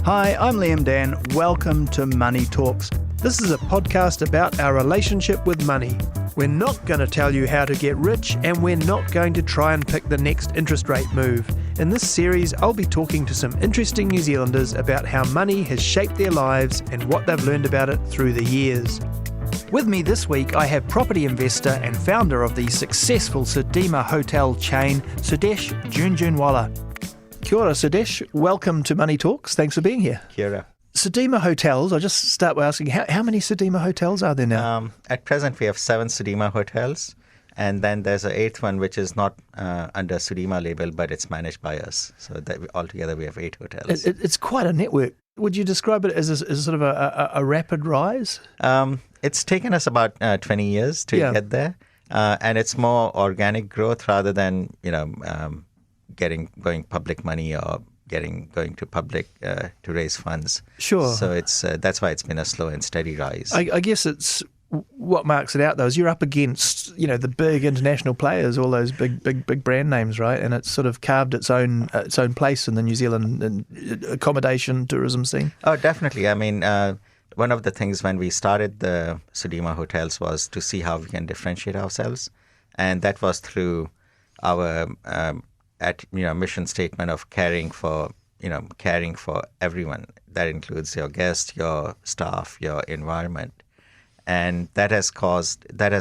Hi, I'm Liam Dann. Welcome to Money Talks. This is a podcast about our relationship with money. We're not going to tell you how to get rich, and we're not going to try and pick the next interest rate move. In this series, I'll be talking to some interesting New Zealanders about how money has shaped their lives and what they've learned about it through the years. With me this week, I have property investor and founder of the successful Sudima hotel chain, Sudesh Jhunjhnuwala. Kia ora, Sudesh. Welcome to Money Talks. Thanks for being here. Kia ora. Sudima hotels, I'll just start by asking, how many Sudima hotels are there now? At present, we have 7 Sudima hotels, and then there's an 8th one which is not under Sudima label, but it's managed by us. So that altogether, we have 8 hotels. It's quite a network. Would you describe it as a sort of a rapid rise? It's taken us about 20 years to get there, and it's more organic growth rather than going public money or going to public to raise funds. Sure. So it's that's why it's been a slow and steady rise. I guess it's what marks it out though is you're up against the big international players, all those big brand names, right? And it's sort of carved its own place in the New Zealand accommodation tourism scene. Oh, definitely. I mean, one of the things when we started the Sudima hotels was to see how we can differentiate ourselves, and that was through our mission statement of caring for everyone. That includes your guests, your staff, your environment, and that has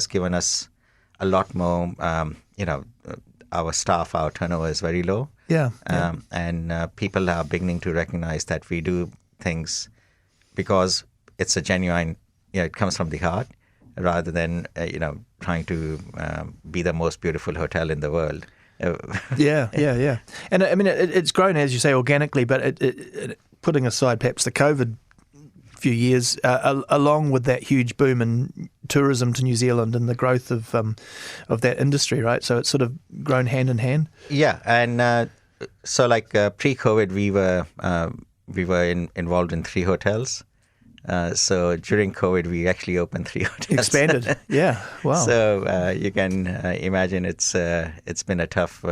given us a lot more. Our staff, our turnover is very low. And people are beginning to recognize that we do things because it's a genuine. It comes from the heart, rather than trying to be the most beautiful hotel in the world. Yeah. And I mean, it's grown, as you say, organically, but it putting aside perhaps the COVID few years, along with that huge boom in tourism to New Zealand and the growth of that industry, right? So it's sort of grown hand in hand. Yeah, and so like pre-COVID, we were involved in 3 hotels. So during COVID, we actually opened 3 hotels. Expanded, yeah, wow. So you can imagine it's been a tough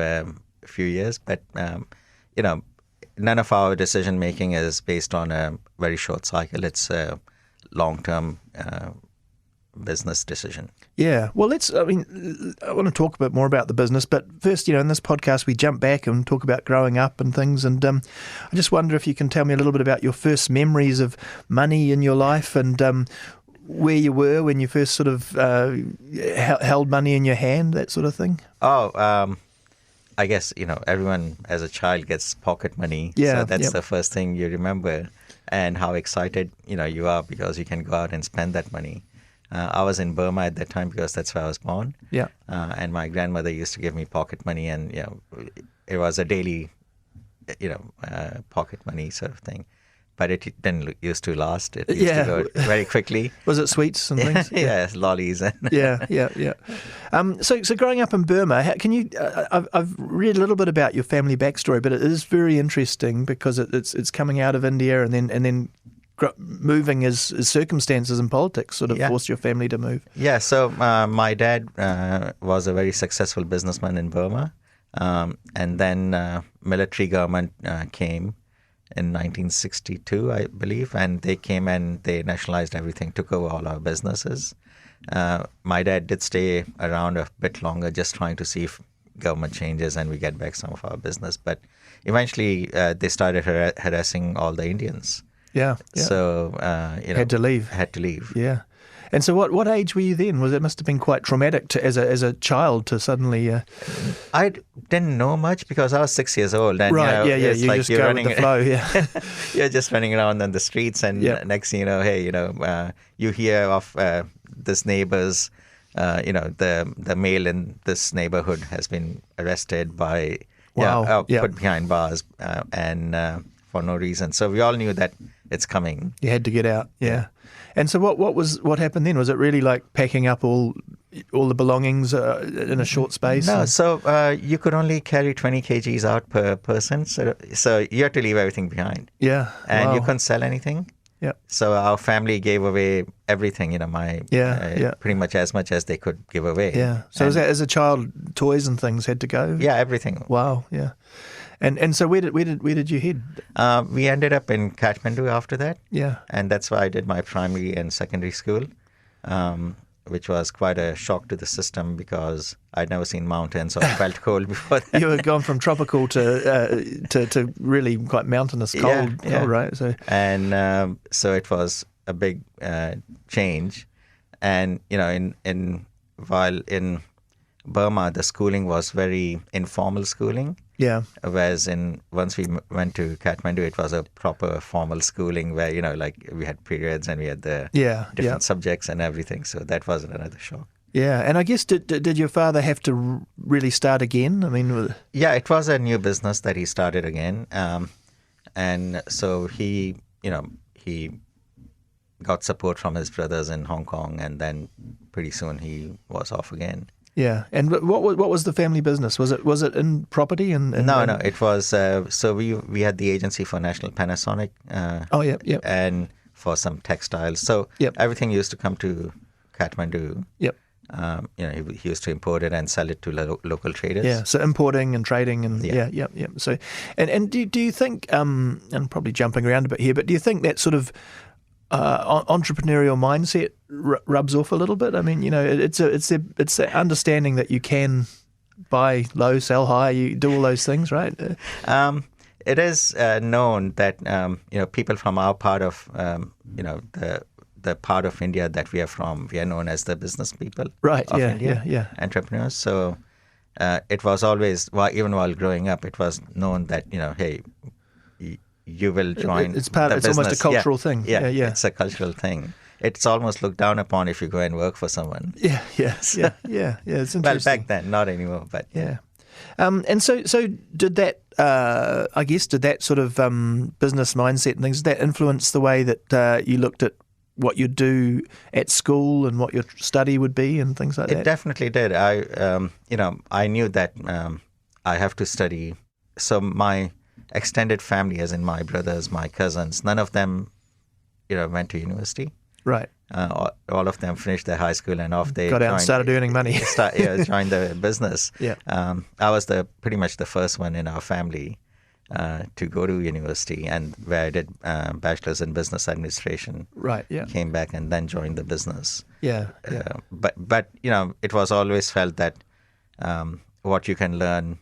few years, but none of our decision making is based on a very short cycle. It's a long-term business decision. Yeah, well, I want to talk a bit more about the business, but first, in this podcast, we jump back and talk about growing up and things, and I just wonder if you can tell me a little bit about your first memories of money in your life and where you were when you first sort of held money in your hand, that sort of thing. I guess, everyone as a child gets pocket money, so that's the first thing you remember, and how excited, you are because you can go out and spend that money. I was in Burma at that time because that's where I was born. Yeah. And my grandmother used to give me pocket money, and it was a daily, pocket money sort of thing. But it didn't used to last. It used to go very quickly. Was it sweets and things? Yes, lollies. And Yeah. So growing up in Burma, can you? I've read a little bit about your family backstory, but it is very interesting because it's coming out of India and then moving as circumstances and politics sort of forced your family to move. Yeah, so my dad was a very successful businessman in Burma, and then military government came in 1962, I believe, and they came and they nationalized everything, took over all our businesses. My dad did stay around a bit longer, just trying to see if government changes and we get back some of our business. But eventually they started harassing all the Indians. Yeah. So, had to leave. Yeah. And so what age were you then? It must have been quite traumatic as a child to suddenly... I didn't know much because I was 6 years old. And, right, you like just go with the flow, yeah. You're just running around on the streets and next thing you know, hey, you hear of this neighbor's, the male in this neighborhood has been arrested by... put behind bars and for no reason. So we all knew that it's coming. You had to get out, yeah. And so what happened then? Was it really like packing up all the belongings in a short space? No, so you could only carry 20 kgs out per person. So you had to leave everything behind. Yeah. And you couldn't sell anything. Yeah. So our family gave away everything, pretty much as much as they could give away. Yeah. So as a child, toys and things had to go? Yeah, everything. Wow, yeah. And so where did you head? We ended up in Kathmandu after that. Yeah. And that's why I did my primary and secondary school, which was quite a shock to the system because I'd never seen mountains or felt cold before that. You had gone from tropical to really quite mountainous cold, right? So it was a big change. And, while in Burma, the schooling was very informal schooling. Yeah. Whereas once we went to Kathmandu, it was a proper formal schooling where, we had periods and we had the different subjects and everything. So that was another shock. Yeah. And I guess, did your father have to really start again? I mean... Yeah, it was a new business that he started again. And so he got support from his brothers in Hong Kong, and then pretty soon he was off again. Yeah, and what was the family business? Was it in property? No, it was. So we had the agency for National Panasonic. Yep. And for some textiles. So everything used to come to Kathmandu. Yep. He used to import it and sell it to local traders. Yeah, so importing and trading and yeah. So, and do you think, and probably jumping around a bit here, but do you think that sort of entrepreneurial mindset rubs off a little bit? I mean, it's the understanding that you can buy low, sell high, you do all those things, right? It is known that people from our part of the part of India that we are from, we are known as the business people, right? Of India, entrepreneurs. So it was always, even while growing up, it was known that hey, you will join. It's almost a cultural thing. Yeah, it's a cultural thing. It's almost looked down upon if you go and work for someone. Yeah. It's interesting. Well, back then, not anymore, but yeah. And so did that? I guess did that sort of business mindset and things, did that influence the way that you looked at what you'd do at school and what your study would be and things like that? It definitely did. I knew that I have to study. So my extended family, as in my brothers, my cousins, none of them, went to university. Right. All of them finished their high school and off they got out and started earning money. Joined the business. Yeah. I was pretty much the first one in our family to go to university, and where I did bachelor's in business administration. Right. Yeah. Came back and then joined the business. Yeah. But it was always felt that what you can learn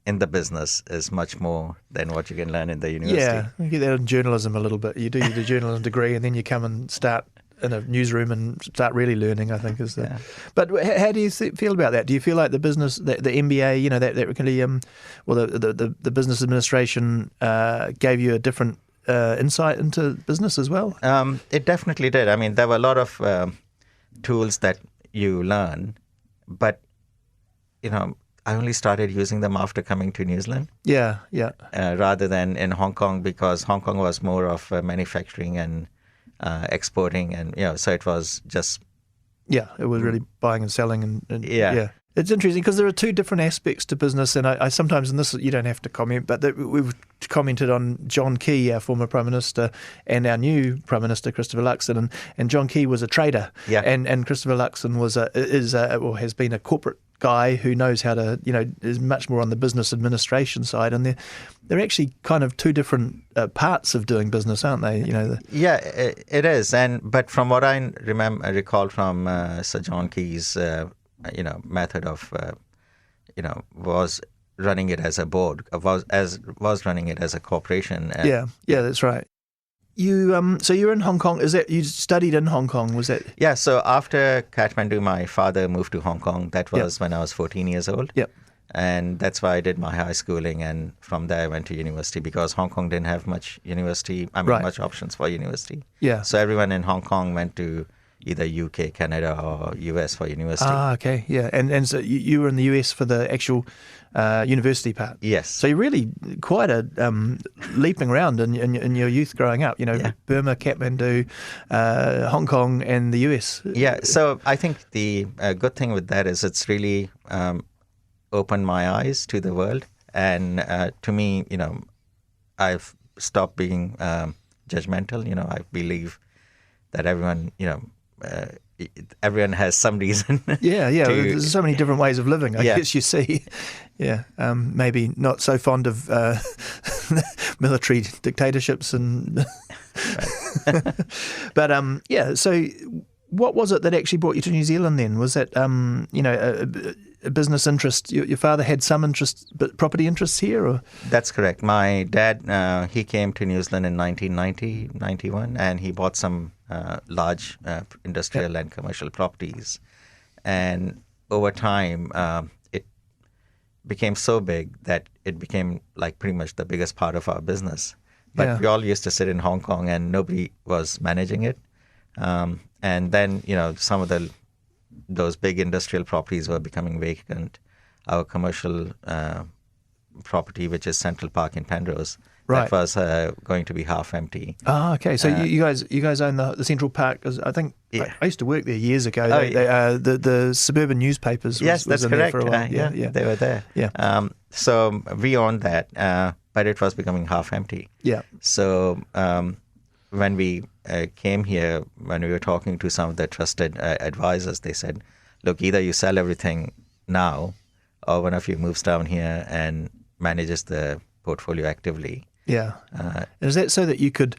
in the business is much more than what you can learn in the university. Yeah, you get that in journalism a little bit. You do your journalism degree, and then you come and start in a newsroom and start really learning, I think is the... Yeah. But how do you feel about that? Do you feel like the business, the MBA, that really, the business administration gave you a different insight into business as well? It definitely did. I mean, there were a lot of tools that you learn, but, I only started using them after coming to New Zealand. Yeah. Rather than in Hong Kong, because Hong Kong was more of manufacturing and exporting, and so it was just... Yeah, it was really buying and selling and yeah. It's interesting because there are two different aspects to business, and I sometimes, and this you don't have to comment, but we've commented on John Key, our former Prime Minister, and our new Prime Minister, Christopher Luxon, and John Key was a trader, and Christopher Luxon has been a corporate guy who knows how to, is much more on the business administration side, and they're actually kind of two different parts of doing business, aren't they? Yeah, it is, but from what I recall from Sir John Key's method of, was running it as a board, was running it as a corporation. Yeah, that's right. You so you're in Hong Kong. Is that you studied in Hong Kong? Was that? Yeah. So after Kathmandu, my father moved to Hong Kong. That was when I was 14 years old. Yep. And that's why I did my high schooling, and from there I went to university because Hong Kong didn't have much much options for university. Yeah. So everyone in Hong Kong went to either UK, Canada, or US for university. Okay, yeah. And so you were in the US for the actual university part. Yes. So you're really quite a leaping around in your youth growing up, Burma, Kathmandu, Hong Kong, and the US. Yeah, so I think the good thing with that is it's really opened my eyes to the world. And to me, I've stopped being judgmental. I believe that everyone, everyone has some reason. Yeah. There's so many different ways of living, I guess you see. Yeah. Maybe not so fond of military dictatorships and. But so what was it that actually brought you to New Zealand then? Was that a business interest? Your father had some property interests here, or? That's correct. My dad, he came to New Zealand in 1991, and he bought some large industrial and commercial properties. And over time, it became so big that it became like pretty much the biggest part of our business. But we all used to sit in Hong Kong, and nobody was managing it. And then, some of those big industrial properties were becoming vacant. Our commercial property, which is Central Park in Penrose, that was going to be half empty. Oh, okay. So you guys own the Central Park. I think I used to work there years ago. The suburban newspapers. Yes, that's correct. For a while. Yeah, they were there. Yeah. So we owned that, but it was becoming half empty. Yeah. So when we came here, when we were talking to some of the trusted advisors, they said, look, either you sell everything now, or one of you moves down here and manages the portfolio actively. Yeah. Is that so that you could,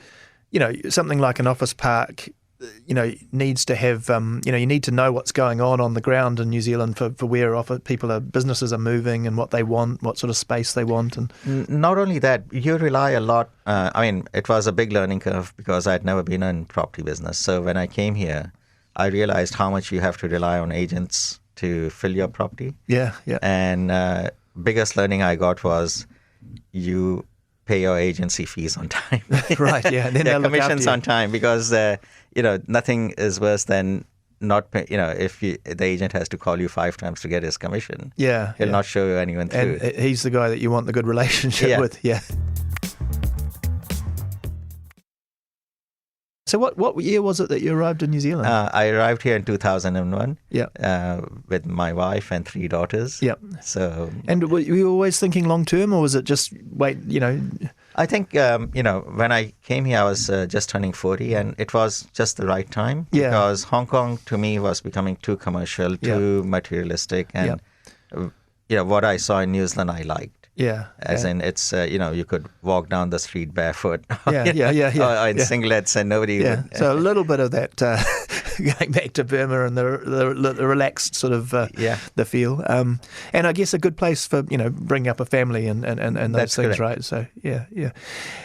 something like an office park, needs to have, you need to know what's going on the ground in New Zealand for where businesses are moving and what they want, what sort of space they want. And not only that, you rely a lot. It was a big learning curve because I'd never been in property business. So when I came here, I realized how much you have to rely on agents to fill your property. Yeah. And biggest learning I got was you pay your agency fees on time. Right, yeah. And then they'll commissions on time, because nothing is worse than not pay, if the agent has to call you 5 times to get his commission. Yeah. He'll not show you anyone through. And he's the guy that you want the good relationship with. Yeah. So what year was it that you arrived in New Zealand? I arrived here in 2001. Yeah. With my wife and 3 daughters. Yeah. So. And were you always thinking long term, or was it just wait? I think when I came here, I was just turning 40, and it was just the right time. Yeah. Because Hong Kong to me was becoming too commercial, too materialistic, and what I saw in New Zealand I liked. Yeah. As in, it's, you could walk down the street barefoot. Yeah. Or in singlets, and nobody would. So a little bit of that going back to Burma and the relaxed sort of the feel. And I guess a good place for, bringing up a family and those That's things, correct. right? So, yeah.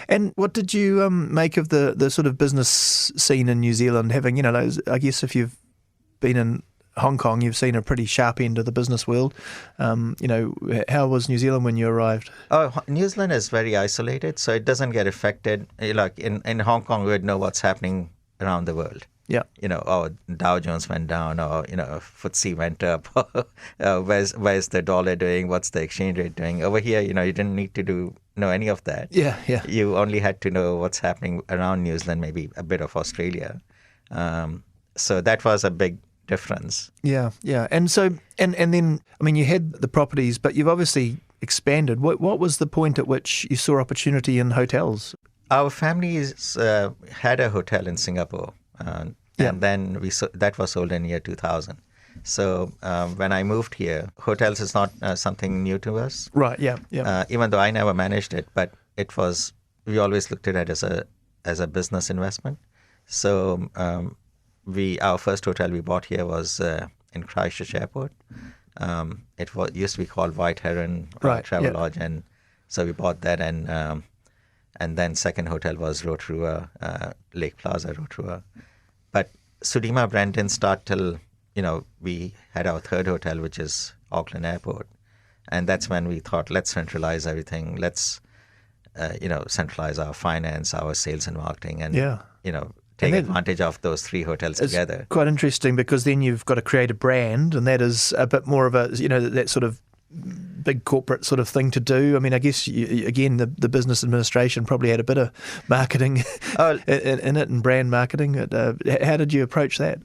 And what did you make of the sort of business scene in New Zealand, having, I guess if you've been in Hong Kong, you've seen a pretty sharp end of the business world. How was New Zealand when you arrived? Oh, New Zealand is very isolated, so it doesn't get affected. Like in Hong Kong, we would know what's happening around the world. Yeah. Dow Jones went down, or, FTSE went up. Where's the dollar doing? What's the exchange rate doing? Over here, you didn't need to know any of that. Yeah. You only had to know what's happening around New Zealand, maybe a bit of Australia. So that was a big difference. Yeah. And so, and then, you had the properties, but you've obviously expanded. What was the point at which you saw opportunity in hotels? Our families had a hotel in Singapore, and then that was sold in year 2000. So when I moved here, hotels is not something new to us. Right. Yeah. Even though I never managed it, but we always looked at it as a business investment. So our first hotel we bought here was in Christchurch Airport. It used to be called White Heron Travelodge, and so we bought that, and then second hotel was Rotorua, Lake Plaza, Rotorua. But Sudima brand didn't start till we had our third hotel, which is Auckland Airport, and that's when we thought, let's centralize everything. Let's centralize our finance, our sales and marketing, and take advantage of those 3 hotels together. Quite interesting, because then you've got to create a brand, and that is a bit more of a, that sort of big corporate sort of thing to do. I guess, again, the business administration probably had a bit of marketing in it, and brand marketing. How did you approach that?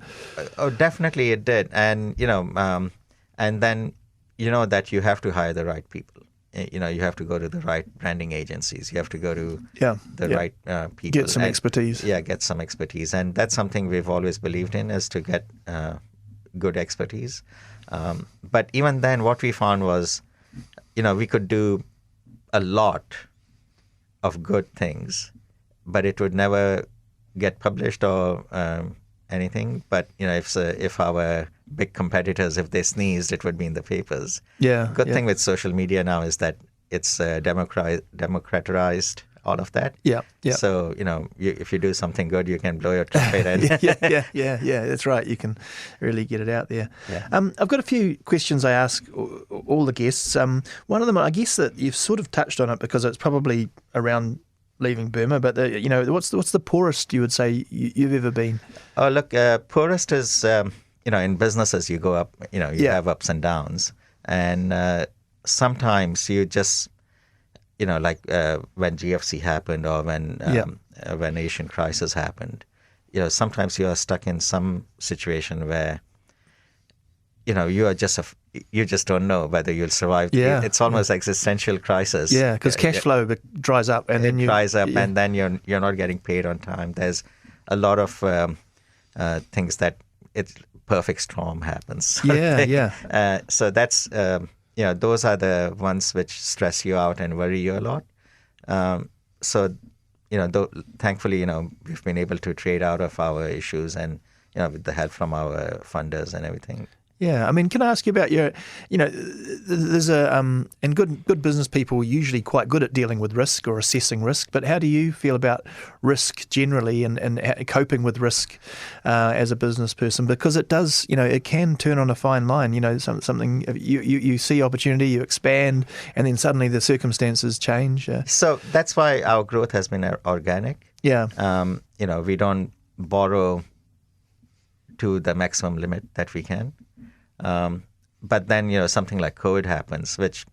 Oh, definitely it did. And, and then, that you have to hire the right people. you have to go to the right branding agencies. You have to go to the Yeah. right people. Get some expertise. Yeah, get some expertise. And that's something we've always believed in, is to get good expertise. But even then, what we found was, we could do a lot of good things, but it would never get published or anything. But if our big competitors, if they sneezed, it would be in the papers. Yeah. Good thing with social media now is that it's democratized all of that. Yeah. Yeah. So if you do something good, you can blow your trumpet. And yeah. That's right. You can really get it out there. Yeah. I've got a few questions I ask all the guests. One of them, I guess that you've sort of touched on it because it's probably around leaving Burma. But what's the poorest you would say you've ever been? Oh, look, poorest is in businesses you go up. You have ups and downs, and sometimes you just like when GFC happened, or when Asian crisis happened, sometimes you are stuck in some situation where you are you just don't know whether you'll survive. Yeah. It's almost existential crisis. Yeah, because cash flow dries up, and then dries up, and then you're not getting paid on time. There's a lot of things that perfect storm happens. Yeah. So that's those are the ones which stress you out and worry you a lot. So thankfully we've been able to trade out of our issues, and with the help from our funders and everything. Yeah, I mean, can I ask you about your, there's and good business people are usually quite good at dealing with risk or assessing risk, but how do you feel about risk generally and coping with risk as a business person? Because it does, it can turn on a fine line, something, you see opportunity, you expand, and then suddenly the circumstances change. So that's why our growth has been organic. Yeah. We don't borrow to the maximum limit that we can. But then, something like COVID happens, which,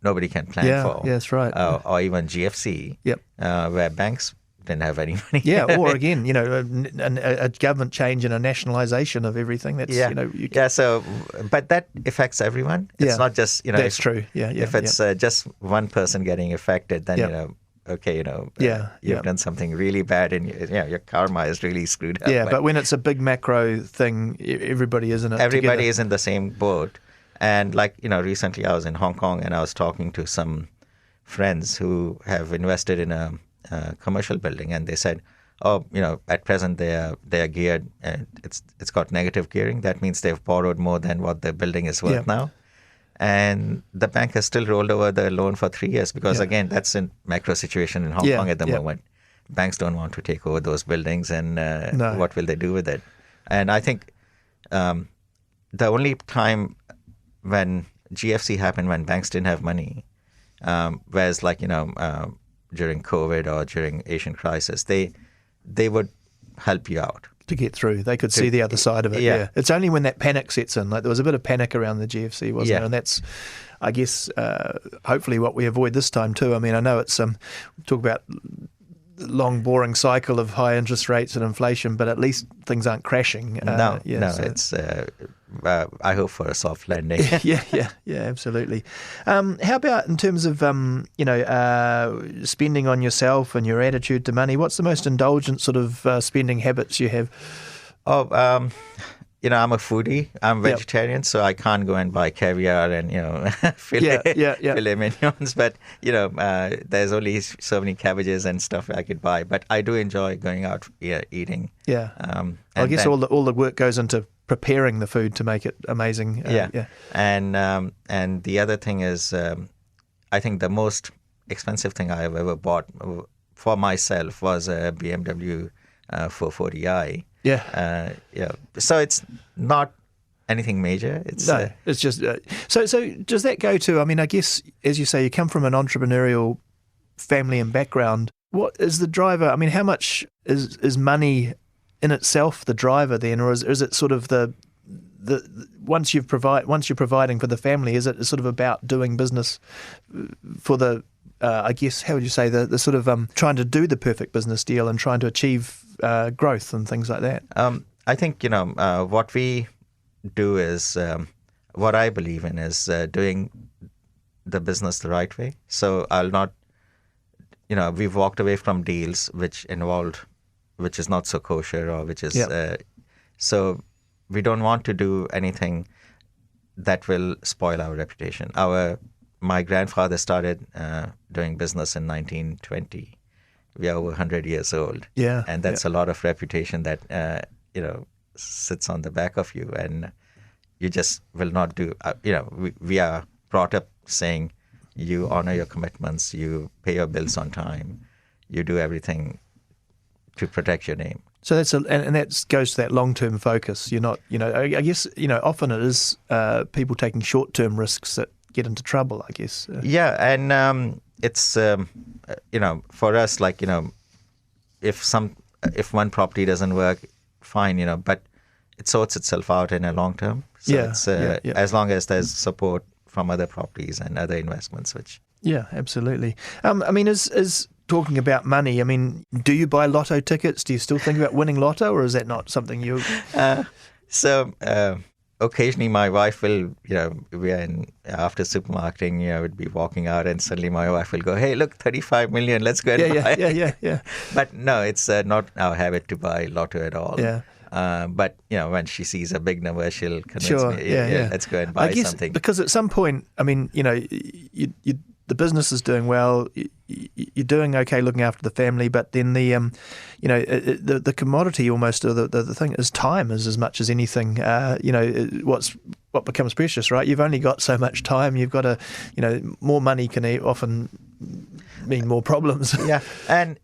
nobody can plan for. Yeah, that's right. Or even GFC, where banks didn't have any money. Yeah, or again, a government change and a nationalisation of everything. That's, So, but that affects everyone. It's not just, That's true. Yeah. If it's just one person getting affected, then, okay, you've done something really bad, and your karma is really screwed up. Yeah, but when it's a big macro thing, everybody is in it. Everybody is in the same boat. And recently I was in Hong Kong, and I was talking to some friends who have invested in a commercial building, and they said, at present they are geared, and it's got negative gearing. That means they've borrowed more than what the building is worth now. And the bank has still rolled over the loan for 3 years because, again, that's a macro situation in Hong Kong at the moment. Banks don't want to take over those buildings, and what will they do with it? And I think the only time when GFC happened, when banks didn't have money, whereas during COVID or during Asian crisis, they would help you out. To get through. They could see the other side of it. Yeah. It's only when that panic sets in. Like there was a bit of panic around the GFC, wasn't there? And that's, I guess, hopefully what we avoid this time too. I mean, I know it's talk about long, boring cycle of high interest rates and inflation, but at least things aren't crashing. It's. I hope for a soft landing. Yeah, absolutely. How about in terms of spending on yourself and your attitude to money? What's the most indulgent sort of spending habits you have? I'm a foodie. I'm vegetarian, so I can't go and buy caviar and filet mignons. But there's only so many cabbages and stuff I could buy. But I do enjoy going out eating. Yeah. I guess all the work goes into preparing the food to make it amazing. And the other thing is, I think the most expensive thing I've ever bought for myself was a BMW 440i. So it's not anything major. It's just so does that go to, I mean, I guess, as you say, you come from an entrepreneurial family and background. What is the driver? I mean, how much is money in itself the driver then, or is it sort of the once you're providing for the family, is it sort of about doing business for the I guess, how would you say, the sort of trying to do the perfect business deal and trying to achieve growth and things like that? I think, what we do is, what I believe in is doing the business the right way. So I'll not, we've walked away from deals which is not so kosher or which is, so we don't want to do anything that will spoil our reputation. My grandfather started doing business in 1920. We are over 100 years old. Yeah. And that's a lot of reputation that, sits on the back of you. And you just will not do, we are brought up saying you honor your commitments, you pay your bills on time, you do everything to protect your name. So and that goes to that long-term focus. You're not, I guess, often it is people taking short-term risks that get into trouble, I guess. Yeah, and it's, for us, like, if one property doesn't work, fine, but it sorts itself out in a long term. So it's as long as there's support from other properties and other investments, which... Yeah, absolutely. Is talking about money, do you buy lotto tickets? Do you still think about winning lotto, or is that not something you... Occasionally my wife will, we are after supermarketing, would be walking out and suddenly my wife will go, hey, look, 35 million, let's go and buy. Yeah. But no, it's not our habit to buy lotto at all. Yeah. But, when she sees a big number, she'll convince me, let's go and buy something. Because at some point, the business is doing well, you're doing okay looking after the family, but then the commodity almost, or the thing is time is as much as anything, what becomes precious, right? You've only got so much time. You've got to, more money can often mean more problems. Yeah, and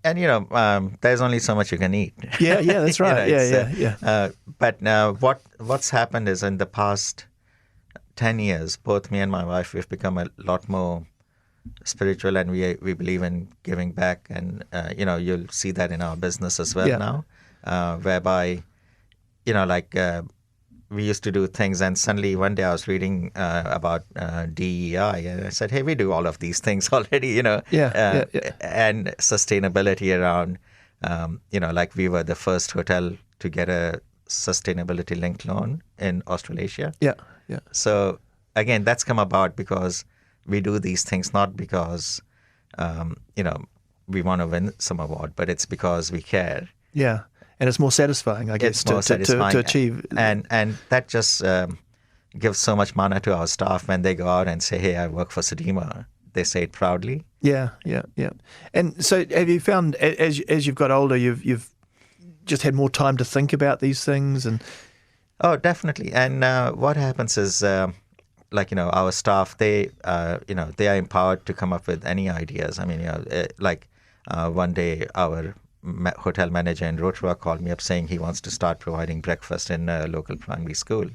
there's only so much you can eat. Yeah, that's right. But what's happened is in the past 10 years, both me and my wife, we've become a lot more spiritual, and we believe in giving back, and you'll see that in our business as well now, whereby we used to do things, and suddenly one day I was reading about DEI, and I said, hey, we do all of these things already, and sustainability around, like we were the first hotel to get a sustainability linked loan in Australasia. Yeah. So again, that's come about because we do these things not because, we want to win some award, but it's because we care. Yeah, and it's more satisfying, I guess, to achieve. And that just gives so much mana to our staff when they go out and say, hey, I work for Sudima. They say it proudly. Yeah. And so have you found, as you've got older, you've just had more time to think about these things? Oh, definitely. And what happens is... our staff, they are empowered to come up with any ideas. One day our hotel manager in Rotorua called me up saying he wants to start providing breakfast in a local primary school.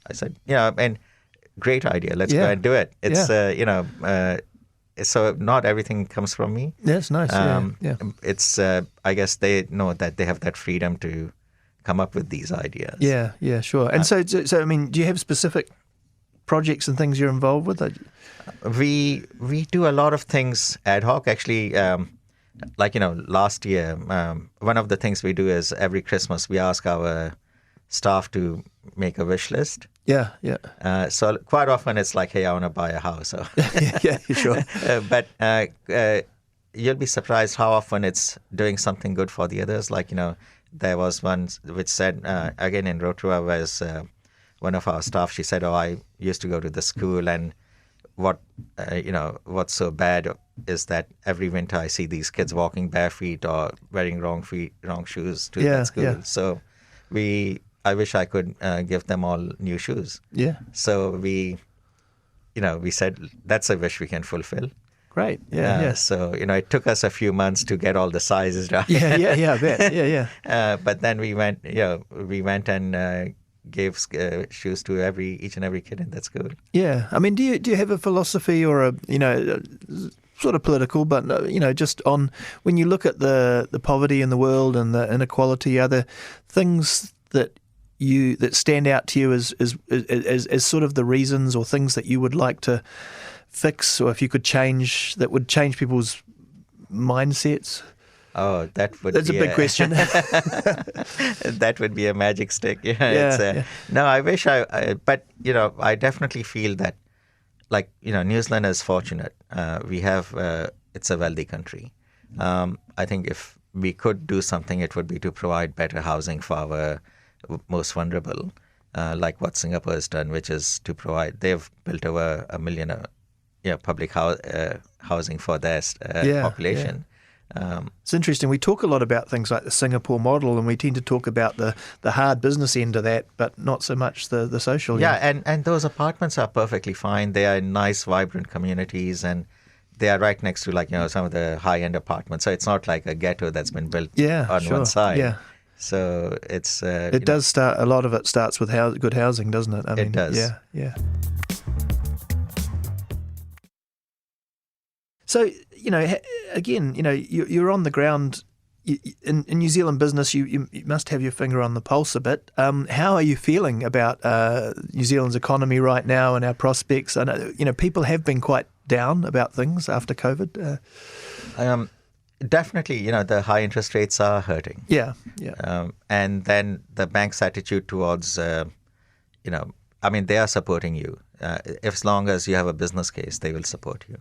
I said, great idea. Let's go and do it. It's, so not everything comes from me. That's nice. It's, I guess they know that they have that freedom to come up with these ideas. Yeah, sure. And so do you have specific projects and things you're involved with? We do a lot of things ad hoc. Actually, last year, one of the things we do is every Christmas we ask our staff to make a wish list. Yeah. So quite often it's like, hey, I want to buy a house. So yeah, sure. But you'll be surprised how often it's doing something good for the others. There was one which said, again in Rotorua, was... one of our staff, she said, I used to go to the school, and what's so bad is that every winter I see these kids walking bare feet or wearing wrong shoes to that school. Yeah. So I wish I could give them all new shoes. Yeah. So we said, that's a wish we can fulfill. Great. Yeah. So, it took us a few months to get all the sizes right. Yeah, I bet. Yeah. But then we went and gave shoes to each and every kid in that school. Yeah, do you have a philosophy or a sort of political, but just on when you look at the poverty in the world and the inequality, are there things that stand out to you as sort of the reasons or things that you would like to fix, or if you could change, that would change people's mindsets? Oh, that's a big question. That would be a magic stick. No, I wish but I definitely feel that like, New Zealand is fortunate. We have, it's a wealthy country. I think if we could do something, it would be to provide better housing for our most vulnerable, like what Singapore has done, which is to provide, they've built over 1 million public housing for their population. It's interesting. We talk a lot about things like the Singapore model, and we tend to talk about the hard business end of that, but not so much the social end. And those apartments are perfectly fine. They are nice, vibrant communities, and they are right next to, like, some of the high-end apartments. So it's not like a ghetto that's been built on one side. Yeah. So it's it does start. A lot of it starts with good housing, doesn't it? It does. Yeah. So, again, you're on the ground in New Zealand business. You must have your finger on the pulse a bit. How are you feeling about New Zealand's economy right now and our prospects? I know, people have been quite down about things after COVID. Definitely, the high interest rates are hurting. Yeah. And then the bank's attitude towards, they are supporting you. As long as you have a business case, they will support you.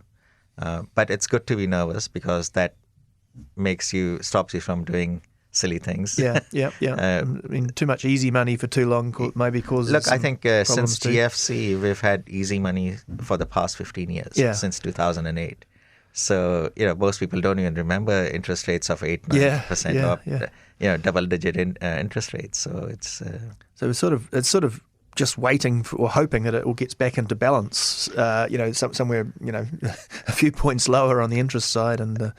But it's good to be nervous, because that stops you from doing silly things. Yeah. Too much easy money for too long maybe causes. Look, I think since too. GFC, we've had easy money for the past 15 years, since 2008. So, most people don't even remember interest rates of 8-9% or double-digit interest rates. So it's it's sort of just waiting or hoping that it all gets back into balance. Somewhere a few points lower on the interest side, and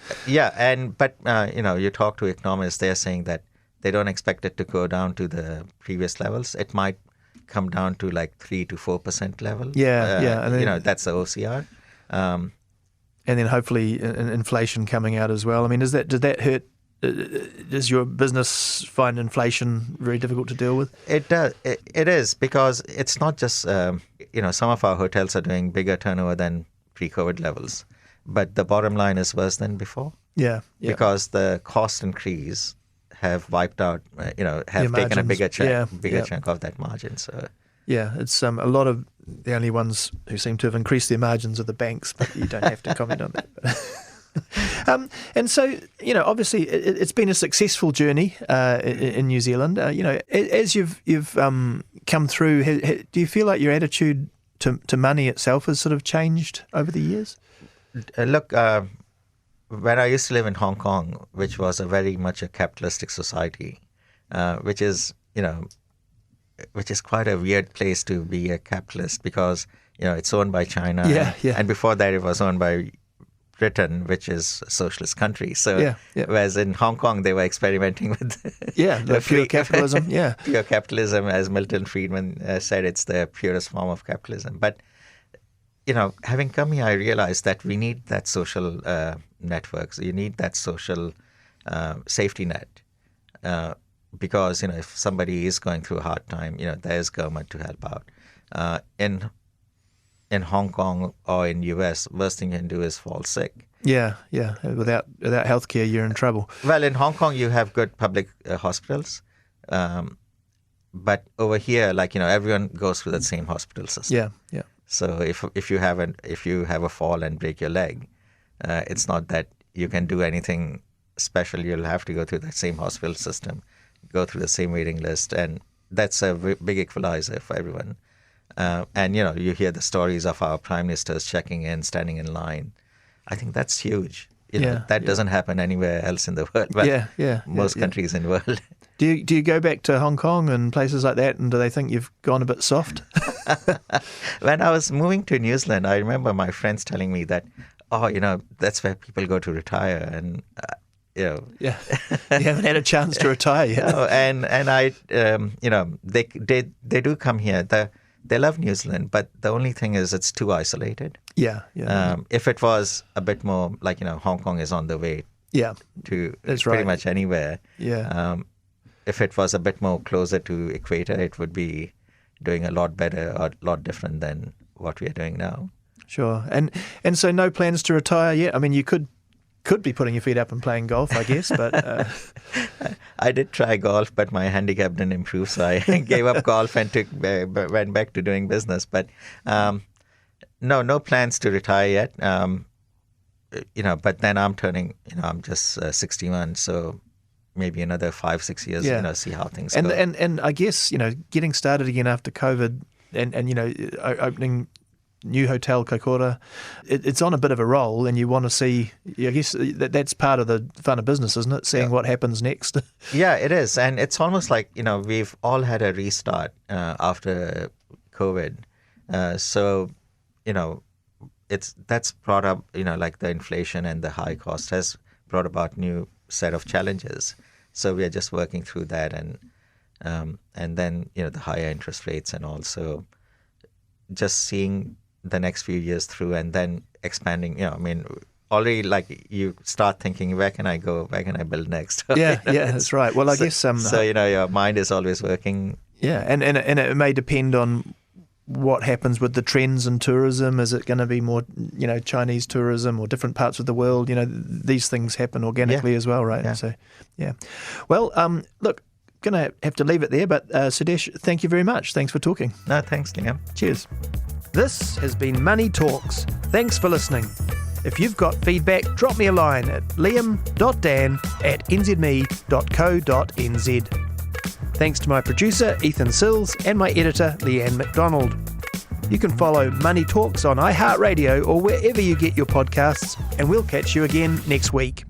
but you talk to economists, they're saying that they don't expect it to go down to the previous levels. It might come down to like 3 to 4% level. And then, that's the OCR. And then hopefully inflation coming out as well. I mean, does that hurt? Does your business find inflation very difficult to deal with? It does. It is, because it's not just, some of our hotels are doing bigger turnover than pre-COVID levels, but the bottom line is worse than before. Yeah. Because the cost increase have wiped out, have taken a bigger chunk of that margin. So. Yeah, it's a lot of the only ones who seem to have increased their margins are the banks, but you don't have to comment on that. And so, obviously, it's been a successful journey in New Zealand. As you've come through, do you feel like your attitude to money itself has sort of changed over the years? Look, when I used to live in Hong Kong, which was very much a capitalistic society, which is quite a weird place to be a capitalist, because it's owned by China, and before that it was owned by Britain, which is a socialist country. So, whereas in Hong Kong they were experimenting with pure capitalism. Pure capitalism, as Milton Friedman said, it's the purest form of capitalism. But having come here, I realized that we need that social networks. You need that social safety net, because if somebody is going through a hard time, there's government to help out. In Hong Kong or in US, worst thing you can do is fall sick. Yeah. Without healthcare, you're in trouble. Well, in Hong Kong, you have good public hospitals, but over here, everyone goes through that same hospital system. Yeah. So if you have a fall and break your leg, it's not that you can do anything special. You'll have to go through that same hospital system, go through the same waiting list, and that's a big equalizer for everyone. And you hear the stories of our prime ministers checking in, standing in line. I think that's huge. That doesn't happen anywhere else in the world. But most countries in the world. Do you go back to Hong Kong and places like that, and do they think you've gone a bit soft? When I was moving to New Zealand, I remember my friends telling me that, that's where people go to retire, and you haven't had a chance to retire yet. And I, they do come here. They love New Zealand, but the only thing is it's too isolated. Yeah. If it was a bit more like, Hong Kong is on the way to pretty much anywhere. Yeah. If it was a bit more closer to equator, it would be doing a lot better or a lot different than what we are doing now. Sure. And so no plans to retire yet? I mean, you could be putting your feet up and playing golf, I guess, but... I did try golf, but my handicap didn't improve, so I gave up golf and went back to doing business. But No plans to retire yet. But then I'm turning, I'm just 61, so maybe another 5-6 years, see how things go. And I guess, getting started again after COVID and opening new hotel Kaikoura, it's on a bit of a roll, and you want to see, I guess that's part of the fun of business, isn't it? Seeing what happens next. Yeah, it is. And it's almost like, we've all had a restart after COVID. So, that's brought up, like the inflation and the high cost has brought about new set of challenges. So we are just working through that, and then, the higher interest rates, and also just seeing the next few years through, and then expanding, already like you start thinking, where can I go? Where can I build next? Yeah, that's right. Well, I guess... So, your mind is always working. Yeah, and it may depend on what happens with the trends in tourism. Is it going to be more, Chinese tourism or different parts of the world? These things happen organically as well, right? Yeah. So, yeah. Well, look, going to have to leave it there, but Sudesh, thank you very much. Thanks for talking. No, thanks, Liam. Cheers. This has been Money Talks. Thanks for listening. If you've got feedback, drop me a line at liam.dan@nzherald.co.nz. Thanks to my producer, Ethan Sills, and my editor, Leanne McDonald. You can follow Money Talks on iHeartRadio or wherever you get your podcasts, and we'll catch you again next week.